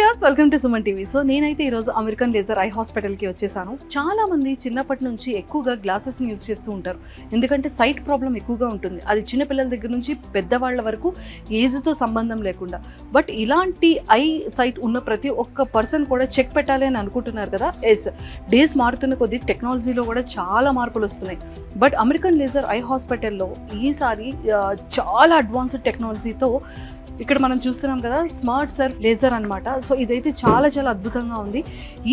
Viewers, welcome to Suman TV. So నేనైతే ఈరోజు American laser eye హాస్పిటల్కి వచ్చేసాను. చాలా మంది చిన్నప్పటి నుంచి ఎక్కువగా గ్లాసెస్ని యూజ్ చేస్తూ ఉంటారు. ఎందుకంటే సైట్ ప్రాబ్లం ఎక్కువగా ఉంటుంది. అది చిన్నపిల్లల దగ్గర నుంచి పెద్దవాళ్ళ వరకు ఏజ్తో సంబంధం లేకుండా. బట్ ఇలాంటి ఐ సైట్ ఉన్న ప్రతి ఒక్క పర్సన్ కూడా చెక్ పెట్టాలి అని అనుకుంటున్నారు కదా. ఎస్, డేస్ మారుతున్న కొద్దీ టెక్నాలజీలో కూడా చాలా మార్పులు వస్తున్నాయి. బట్ అమెరికన్ లేజర్ ఐ హాస్పిటల్లో ఈసారి చాలా అడ్వాన్స్డ్ టెక్నాలజీతో ఇక్కడ మనం చూస్తున్నాం కదా, స్మార్ట్ సర్ఫ్ లేజర్ అనమాట. సో ఇదైతే చాలా చాలా అద్భుతంగా ఉంది.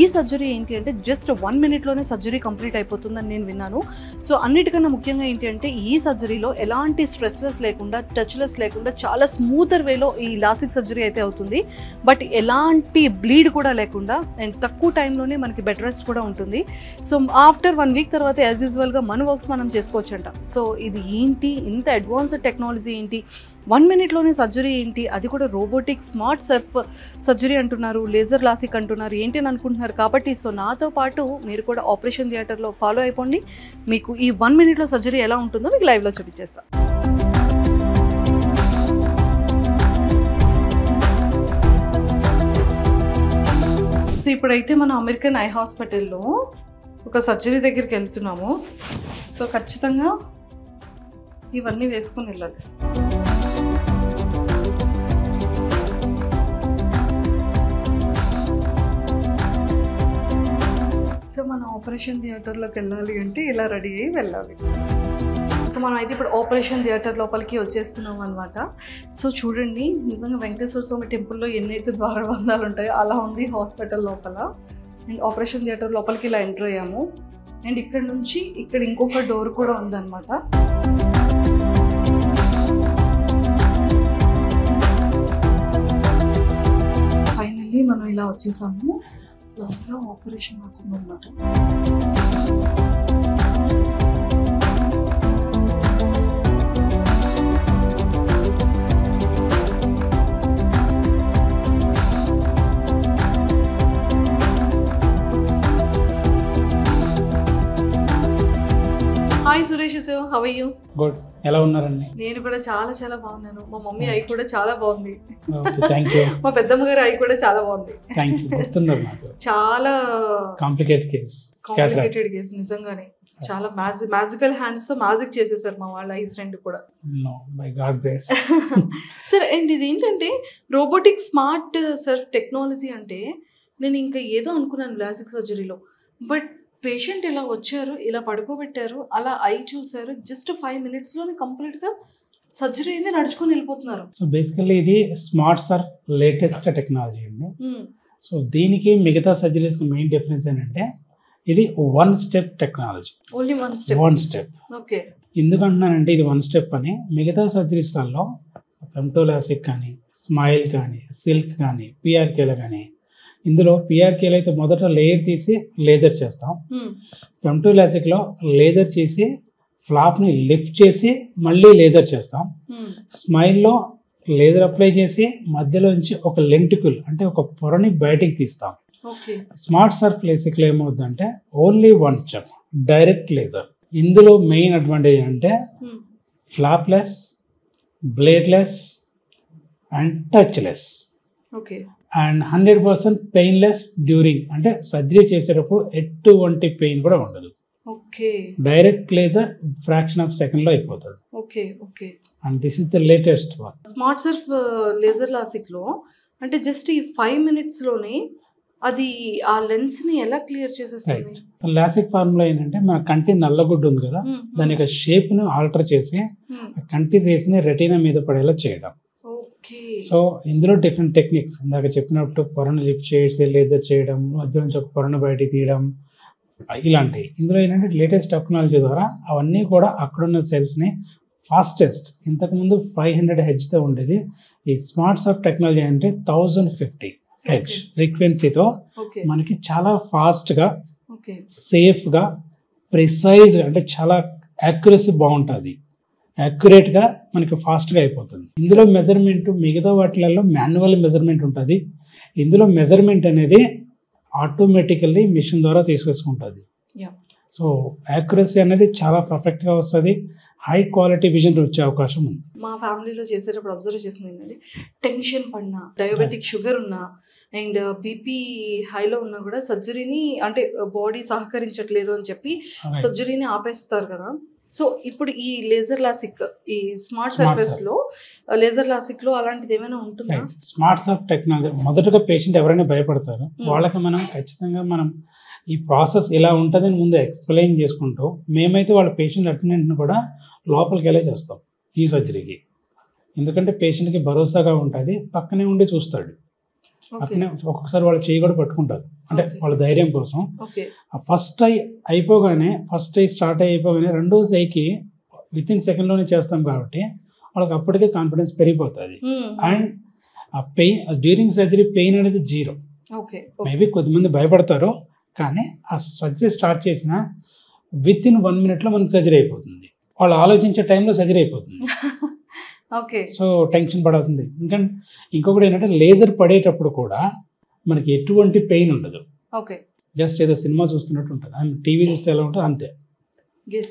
ఈ సర్జరీ ఏంటి అంటే జస్ట్ 1 minute-లోనే సర్జరీ కంప్లీట్ అయిపోతుందని నేను విన్నాను. సో అన్నిటికన్నా ముఖ్యంగా ఏంటి అంటే ఈ సర్జరీలో ఎలాంటి స్ట్రెస్లెస్ లేకుండా, టచ్లెస్ లేకుండా చాలా స్మూతర్ వేలో ఈ లాసిక్ సర్జరీ అయితే అవుతుంది. బట్ ఎలాంటి బ్లీడ్ కూడా లేకుండా అండ్ తక్కువ టైంలోనే మనకి బెడ్ రెస్ట్ కూడా ఉంటుంది. సో ఆఫ్టర్ 1 week తర్వాత యాజ్ యూజువల్గా మన వర్క్స్ మనం చేసుకోవచ్చంట. సో ఇది ఏంటి, ఇంత అడ్వాన్స్డ్ టెక్నాలజీ ఏంటి, 1 minute-లోనే సర్జరీ ఏంటి, అది కూడా రోబోటిక్ స్మార్ట్ సర్ఫ్ సర్జరీ అంటున్నారు, లేజర్ లాసిక్ అంటున్నారు, ఏంటి అని అనుకుంటున్నారు. కాబట్టి సో నాతో పాటు మీరు కూడా ఆపరేషన్ థియేటర్లో ఫాలో అయిపోండి. మీకు ఈ 1 minute-లో సర్జరీ ఎలా ఉంటుందో మీకు లైవ్లో చూపించేస్తాను. సో ఇప్పుడైతే మనం అమెరికన్ ఐ హాస్పిటల్లో ఒక సర్జరీ దగ్గరికి వెళ్తున్నాము. సో ఖచ్చితంగా ఇవన్నీ వేసుకొని వెళ్ళాలి. సో మనం ఆపరేషన్ థియేటర్లోకి వెళ్ళాలి అంటే ఇలా రెడీ అయ్యి వెళ్ళాలి. సో మనం అయితే ఇప్పుడు ఆపరేషన్ థియేటర్ లోపలికి వచ్చేస్తున్నాం అనమాట. సో చూడండి, నిజంగా వెంకటేశ్వర స్వామి టెంపుల్లో ఎన్నైతే ద్వారబంధాలు ఉంటాయో అలా ఉంది హాస్పిటల్ లోపల. అండ్ ఆపరేషన్ థియేటర్ లోపలికి ఇలా ఎంటర్ అయ్యాము. అండ్ ఇక్కడ నుంచి ఇక్కడ ఇంకొక డోర్ కూడా ఉందన్నమాట. ఫైనల్లీ మనం ఇలా వచ్చేసాము. లోపల ఆపరేషన్ అవుతుందన్నమాట. Hi Suresh sir, how are you? Good. ఎలా ఉన్నారండి? నేను కూడా చాలా చాలా బాగున్నాను. మా మమ్మీ ఐ కూడా చాలా బాగుంది. Thank you. మా పెద్దమ్మ గారి ఐ కూడా చాలా బాగుంది. Thank you. గుర్తున్నారు నాకు. చాలా కాంప్లికేటెడ్ కేస్ నిజంగానే. చాలా మ్యాజికల్ హ్యాండ్స్ తో మ్యాజిక్ చేసేసారు మా వాళ్ళ ఐస్ రెండు కూడా. No, by God grace. సరే, అండ్ ఇది ఏంటంటే రోబోటిక్ స్మార్ట్ సర్ఫ్ టెక్నాలజీ అంటే నేను ఇంకా ఏదో అనుకున్నాను లాసిక్ సర్జరీలో. బట్ పేషెంట్ ఇలా వచ్చారు, ఇలా పడుకోబెట్టారు, అలా ఐ చూసారు, జస్ట్ 5 minutes-లోనే కంప్లీట్గా సర్జరీ అయింది, నడుచుకొని వెళ్ళిపోతున్నారు. సో బేసికల్లీ ఇది స్మార్ట్ సర్ఫ్ లేటెస్ట్ టెక్నాలజీ అండి. సో దీనికి మిగతా సర్జరీస్ మెయిన్ డిఫరెన్స్ ఏంటంటే ఇది 1 step technology. Only 1 step. Okay. ఎందుకంటున్నానంటే ఇది 1 step అని, మిగతా సర్జరీస్లలో ఫెమ్టోలాసిక్ కానీ, స్మైల్ కానీ, సిల్క్ కానీ, పిఆర్కేలు కానీ, ఇందులో పిఆర్కేలు అయితే మొదట లేయర్ తీసి లేజర్ చేస్తాం. ఫెమ్టోలాసిక్లో లేజర్ చేసి ఫ్లాప్ని లిఫ్ట్ చేసి మళ్ళీ లేజర్ చేస్తాం. స్మైల్లో లేజర్ అప్లై చేసి మధ్యలోంచి ఒక లెంటికుల్ అంటే ఒక పొరని బయటికి తీస్తాం. స్మార్ట్ సర్ఫ్ లేసిక్లో ఏమవుతుందంటే ఓన్లీ 1 step డైరెక్ట్ లేజర్. ఇందులో మెయిన్ అడ్వాంటేజ్ అంటే flapless, bladeless and touchless. Okay. And 100% painless during, అంటే సర్జరీ చేసేటప్పుడు ఎటువంటి పెయిన్ కూడా ఉండదు. Okay. Direct laser fraction of సెకండ్లో అయిపోతుంది. Okay. Okay. And this is the latest one. Smart surf laser లాసిక్లో అంటే జస్ట్ ఈ 5 minutes-లోనే అది ఆ లెన్స్ని ఎలా క్లియర్ చేసేస్తుంది? లాసిక్ ఫార్ములా ఏంటంటే మన కంటి నల్లగుడ్డు ఉంది కదా, దాని యొక్క షేప్ను ఆల్టర్ చేసి కంటి రేస్ని రెటీనా మీద పడేలా చేయడం. సో ఇందులో డిఫరెంట్ టెక్నిక్స్, ఇందాక చెప్పినట్టు పొరను లిఫ్ట్ చేసి లేజర్ చేయడం, మధ్య నుంచి ఒక పొరను బయటికి తీయడం, ఇలాంటివి. ఇందులో ఏంటంటే లేటెస్ట్ టెక్నాలజీ ద్వారా అవన్నీ కూడా అక్కడున్న సెల్స్ని ఫాస్టెస్ట్, ఇంతకుముందు 500 Hzతో ఉండేది, ఈ స్మార్ట్ సర్ఫ్ టెక్నాలజీ అంటే 1050 Hz ఫ్రీక్వెన్సీతో మనకి చాలా ఫాస్ట్గా, సేఫ్గా, ప్రిసైజ్గా, అంటే చాలా యాక్యురసీ బాగుంటుంది, యాక్యురేట్గా మనకి ఫాస్ట్గా అయిపోతుంది. ఇందులో మెజర్మెంట్ మిగతా వాటిలలో మాన్యువల్ మెజర్మెంట్ ఉంటుంది. ఇందులో మెజర్మెంట్ అనేది ఆటోమేటికల్లీ మిషన్ ద్వారా తీసుకొచ్చుకుంటుంది. సో యాక్యురసీ అనేది చాలా పర్ఫెక్ట్గా వస్తుంది. హై క్వాలిటీ విజన్ వచ్చే అవకాశం ఉంది. మా ఫ్యామిలీలో చేసేటప్పుడు అబ్జర్వ్ చేసింది ఏంటంటే టెన్షన్ పడినా, డయాబెటిక్ షుగర్ ఉన్నా, అండ్ బీపీ హైలో ఉన్నా కూడా సర్జరీని అంటే బాడీ సహకరించట్లేదు అని చెప్పి సర్జరీని ఆపేస్తారు కదా. సో ఇప్పుడు ఈ లేజర్ లాసిక్, ఈ స్మార్ట్ సర్ఫేస్ లో లేజర్ లాసిక్ లో అలాంటిది ఏమైనా ఉంటుందా? స్మార్ట్ సర్ఫ్ టెక్నాలజీ మొదటగా పేషెంట్ ఎవరైనా భయపడతారు, వాళ్ళకి మనం ఖచ్చితంగా మనం ఈ ప్రాసెస్ ఇలా ఉంటుందని ముందు ఎక్స్ప్లెయిన్ చేసుకుంటూ, మేమైతే వాళ్ళ పేషెంట్ అటెండెంట్ని కూడా లోపలికి వెళ్ళే చేస్తాం ఈ సర్జరీకి. ఎందుకంటే పేషెంట్కి భరోసాగా ఉంటుంది, పక్కనే ఉండి చూస్తాడు. పక్కనే ఒక్కొక్కసారి వాళ్ళు చేయి కూడా పట్టుకుంటారు, అంటే వాళ్ళ ధైర్యం కోసం. ఫస్ట్ ఐ స్టార్ట్ అయిపోగానే రెండో ఐకి విత్ ఇన్ సెకండ్లోనే చేస్తాం కాబట్టి వాళ్ళకి అప్పటికే కాన్ఫిడెన్స్ పెరిగిపోతుంది. అండ్ ఆ పెయిన్ డ్యూరింగ్ సర్జరీ పెయిన్ అనేది 0. మేబీ కొద్దిమంది భయపడతారు, కానీ ఆ సర్జరీ స్టార్ట్ చేసిన విత్ ఇన్ 1 minute మనకి సర్జరీ అయిపోతుంది. వాళ్ళు ఆలోచించే టైంలో సర్జరీ అయిపోతుంది. సో టెన్షన్ పడాల్సింది. ఇంకొకటి ఏంటంటే లేజర్ పడేటప్పుడు కూడా మనకి ఎటువంటి పెయిన్ ఉండదు. జస్ట్ ఏదో సినిమా చూస్తున్నట్టు ఉంటుంది, టీవీ చూస్తే ఎలా ఉంటుంది అంతే.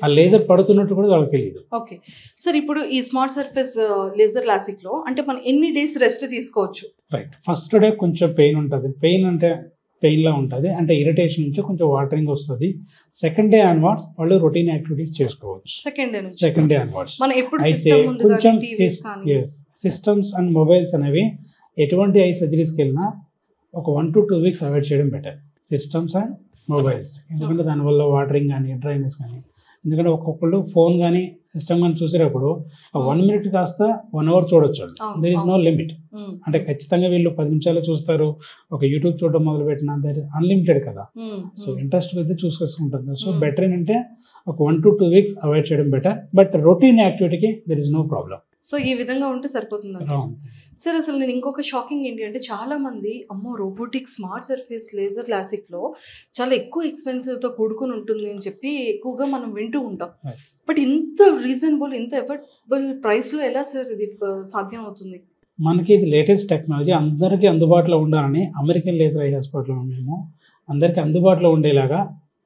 ఆ లేజర్ పడుతున్నట్టు కూడా వాళ్ళకి తెలియదు. ఓకే సార్, ఇప్పుడు ఈ స్మార్ట్ సర్ఫేస్ లేజర్ లాసిక్ లో అంటే మనం ఎన్ని డేస్ రెస్ట్ తీసుకోవచ్చు? రైట్, ఫస్ట్ డే కొంచెం పెయిన్ ఉంటుంది. పెయిన్ అంటే పెయిన్లా ఉంటుంది, అంటే ఇరిటేషన్ నుంచి కొంచెం వాటరింగ్ వస్తుంది. సెకండ్ డే ఆన్వర్డ్స్ వాళ్ళు రొటీన్ యాక్టివిటీస్ చేసుకోవచ్చు. సెకండ్ డే ఆన్వర్డ్స్ అయితే కొంచెం సిస్టమ్స్ అండ్ మొబైల్స్ అనేవి ఎటువంటి ఐ సర్జరీస్కి వెళ్ళినా ఒక 1 to 2 weeks అవాయిడ్ చేయడం బెటర్. సిస్టమ్స్ అండ్ మొబైల్స్, ఎందుకంటే దానివల్ల వాటరింగ్ కానీ డ్రైనెస్ కానీ, ఎందుకంటే ఒక్కొక్కళ్ళు ఫోన్ కానీ సిస్టమ్ కానీ చూసేటప్పుడు 1 minute కాస్త 1 hour చూడొచ్చు. There is no limit. అంటే ఖచ్చితంగా వీళ్ళు 10 నిమిషాలు చూస్తారు. ఒక యూట్యూబ్ చూడడం మొదలు పెట్టిన అన్లిమిటెడ్ కదా. సో ఇంట్రెస్ట్ అయితే చూసుకొస్తుంటుంది. సో బెటర్ ఏంటంటే ఒక 1 to 2 weeks అవాయిడ్ చేయడం బెటర్. బట్ రొటీన్ యాక్టివిటీకి there is no problem. So ఈ విధంగా ఉంటే సరిపోతుంది సార్. అసలు నేను ఇంకొక షాకింగ్ ఏంటి అంటే, చాలా మంది అమ్మో robotic smart surface laser LASIK లో చాలా ఎక్కువ ఎక్స్పెన్సివ్ తో కూడుకుని ఉంటుంది అని చెప్పి ఎక్కువగా మనం వింటూ ఉంటాం. బట్ ఇంత రీజనబుల్, ఇంత ఎఫర్డబుల్ ప్రైస్ లో ఎలా సార్ ఇది సాధ్యం అవుతుంది? మనకి ఇది లేటెస్ట్ టెక్నాలజీ, అందరికీ అందుబాటులో ఉండాలని అమెరికన్ లేజర్ ఐ హాస్పిటల్లో మేము అందరికీ అందుబాటులో ఉండేలాగా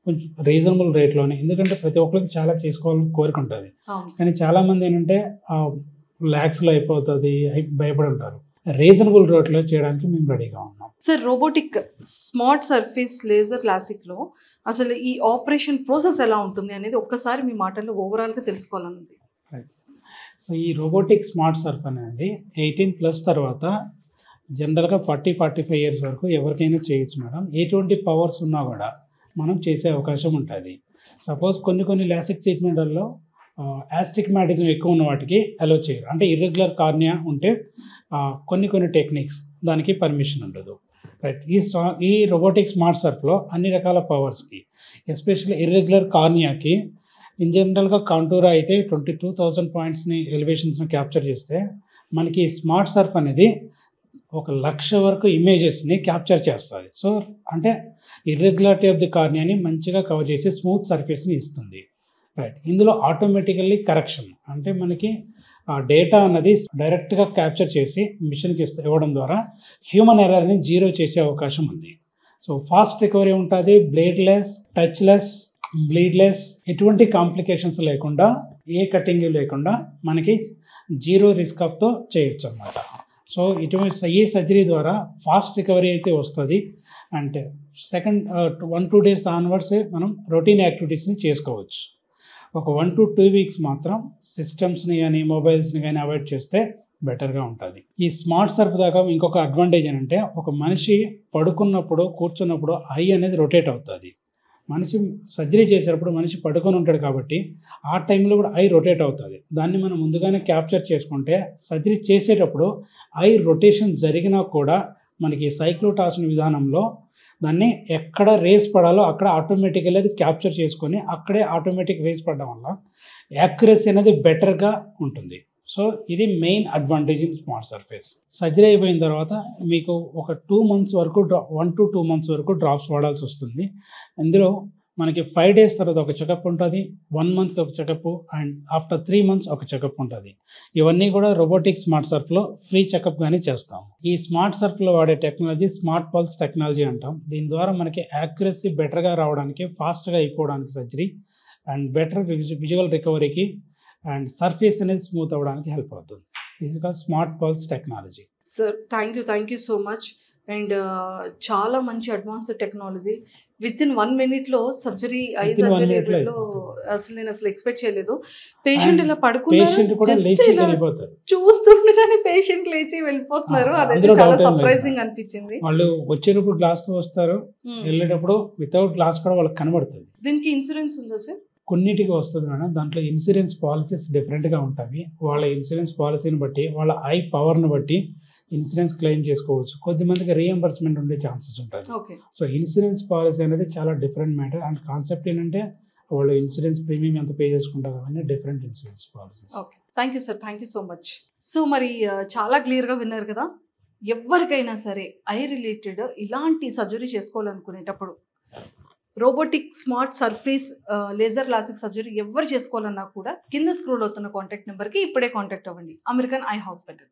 కొంచెం రీజనబుల్ రేట్లోనే, ఎందుకంటే ప్రతి ఒక్కరికి చాలా చేసుకోవాలని కోరిక ఉంటుంది. కానీ చాలామంది ఏంటంటే ల్యాక్స్లో అయిపోతుంది భయపడి ఉంటారు. రీజనబుల్ రేట్లో చేయడానికి మేము రెడీగా ఉన్నాం. Sir robotic smart surface laser LASIK లో అసలు ఈ ఆపరేషన్ ప్రాసెస్ ఎలా ఉంటుంది అనేది ఒక్కసారి మీ మాటల్లో ఓవరాల్గా తెలుసుకోవాలన్నది. సో ఈ రోబోటిక్ స్మార్ట్ సర్ఫ్ అనేది 18+ తర్వాత జనరల్గా 40-45 years వరకు ఎవరికైనా చేయొచ్చు మేడం. ఎటువంటి పవర్స్ ఉన్నా కూడా మనం చేసే అవకాశం ఉంటుంది. సపోజ్ కొన్ని లాసిక్ ట్రీట్మెంట్లలో యాస్టిగ్మాటిజం ఎక్కువ ఉన్న వాటికి అలో చేయరు, అంటే ఇర్రెగ్యులర్ కార్నియా ఉంటే కొన్ని టెక్నిక్స్ దానికి పర్మిషన్ ఉండదు. రైట్, ఈ రోబోటిక్ స్మార్ట్ సర్ఫ్లో అన్ని రకాల పవర్స్కి, ఎస్పెషల్లీ ఇర్రెగ్యులర్ కార్నియాకి ఇన్ జనరల్గా కాంటూరా అయితే 22,000 పాయింట్స్ని ఎలివేషన్స్ని క్యాప్చర్ చేస్తే, మనకి స్మార్ట్ సర్ఫ్ అనేది 1,00,000 వరకు ఇమేజెస్ని క్యాప్చర్ చేస్తుంది. సో అంటే ఇర్రెగ్యులారిటీ ఆఫ్ ది కార్నియాని మంచిగా కవర్ చేసి స్మూత్ సర్ఫేస్ని ఇస్తుంది. రైట్, ఇందులో ఆటోమేటికల్లీ కరెక్షన్, అంటే మనకి ఆ డేటా అన్నది డైరెక్ట్గా క్యాప్చర్ చేసి మిషన్కి ఇవ్వడం ద్వారా హ్యూమన్ ఎర్రర్ని 0 చేసే అవకాశం ఉంది. సో ఫాస్ట్ రికవరీ ఉంటుంది, బ్లేడ్లెస్, టచ్లెస్, బ్లీడ్లెస్, ఎటువంటి కాంప్లికేషన్స్ లేకుండా, ఏ కటింగ్ లేకుండా మనకి 0 risk ఆఫ్తో చేయొచ్చు అన్నమాట. సో ఈ సర్జరీ ద్వారా ఫాస్ట్ రికవరీ అయితే వస్తుంది. అంటే సెకండ్ 1-2 days ఆన్వర్డ్స్ మనం రొటీన్ యాక్టివిటీస్ని చేసుకోవచ్చు. ఒక 1 to 2 weeks మాత్రం సిస్టమ్స్ని కానీ మొబైల్స్ని కానీ అవాయిడ్ చేస్తే బెటర్గా ఉంటుంది. ఈ స్మార్ట్ సర్ఫ్ దాకా ఇంకొక అడ్వాంటేజ్ ఏంటంటే, ఒక మనిషి పడుకున్నప్పుడు కూర్చున్నప్పుడు ఐ అనేది రొటేట్ అవుతుంది. మనిషి సర్జరీ చేసేటప్పుడు మనిషి పడుకొని ఉంటాడు కాబట్టి ఆ టైంలో కూడా ఐ రొటేట్ అవుతుంది. దాన్ని మనం ముందుగానే క్యాప్చర్ చేసుకుంటే సర్జరీ చేసేటప్పుడు ఐ రొటేషన్ జరిగినా కూడా మనకి సైక్లోటాక్సిన్ విధానంలో దాన్ని ఎక్కడ రేస్ పడాలో అక్కడ ఆటోమేటిక్గా అది క్యాప్చర్ చేసుకొని అక్కడే ఆటోమేటిక్ రేస్ పడడం వల్ల యాక్యురసీ అనేది బెటర్గా ఉంటుంది. సో ఇది main advantage in smart surface. Surgery అయిపోయిన తర్వాత మీకు ఒక 2 months వరకు 1 to 2 months వరకు డ్రాప్స్ వాడాల్సి వస్తుంది. ఇందులో మనకి 5 days తర్వాత ఒక చెకప్ ఉంటుంది, 1 monthకి ఒక చెకప్, అండ్ ఆఫ్టర్ 3 months ఒక చెకప్ ఉంటుంది. ఇవన్నీ కూడా రోబోటిక్ స్మార్ట్ సర్ఫ్లో ఫ్రీ చెకప్ కానీ చేస్తాం. ఈ స్మార్ట్ సర్ఫ్లో వాడే టెక్నాలజీ స్మార్ట్ పల్స్ టెక్నాలజీ అంటాం. దీని ద్వారా మనకి యాక్యురసీ బెటర్గా రావడానికి, ఫాస్ట్గా అయిపోవడానికి సర్జరీ, అండ్ బెటర్ విజువల్ రికవరీకి, అండ్ సర్ఫేస్ అనేది స్మూత్ అవ్వడానికి హెల్ప్ అవుతుంది. This is called smart pulse technology. Sir thank you so much. And చాలా మంచి advanced technology. Within 1 minute surgery, I Within 1 surgery minute లో అసలు నేను ఎక్స్పెక్ట్ చేయలేదు. పేషెంట్ ఇలా పడుకున్నారు, పేషెంట్ కూడా just లేచి ఇలా వెళ్ళిపోతారు. చూస్తుండగానే పేషెంట్ లేచి వెళ్ళిపోతున్నారు. అదైతే అందులో చాలా doubt ఏం లేదు. సర్ప్రైజింగ్ అనిపించింది. వాళ్ళు వచ్చేటప్పుడు గ్లాస్ తో వస్తారు, వెళ్ళేటప్పుడు వితౌట్ గ్లాస్ కూడా వాళ్ళకి కనబడుతుంది. దీనికి ఇన్సూరెన్స్ ఉందా సార్? కొన్నిటికి వస్తుంది మేడం. దాంట్లో ఇన్సూరెన్స్ పాలసీస్ డిఫరెంట్గా ఉంటాయి. వాళ్ళ ఇన్సూరెన్స్ పాలసీని బట్టి, వాళ్ళ ఐ పవర్ని బట్టి ఇన్సూరెన్స్ క్లెయిమ్ చేసుకోవచ్చు. కొద్దిమందికి రీఎంబర్స్మెంట్ ఉండే ఛాన్సెస్ ఉంటాయి. ఓకే. సో ఇన్సూరెన్స్ పాలసీ అనేది చాలా డిఫరెంట్ మ్యాటర్. అండ్ కాన్సెప్ట్ ఏంటంటే వాళ్ళు ఇన్సూరెన్స్ ప్రీమియం ఎంత పే చేసుకుంటారు అవన్నీ different insurance policies. Okay, thank you sir, thank you so much. So మరి చాలా క్లియర్గా విన్నారు కదా. ఎవరికైనా సరే ఐ రిలేటెడ్ ఇలాంటి సర్జరీ చేసుకోవాలనుకునేటప్పుడు robotic smart surface laser lasik surgery ఎవరు చేసుకోవాలన్నా కూడా కింద స్క్రోల్ అవుతున్న కాంటాక్ట్ నెంబర్కి ఇప్పుడే కాంటాక్ట్ అవ్వండి. American eye hospital.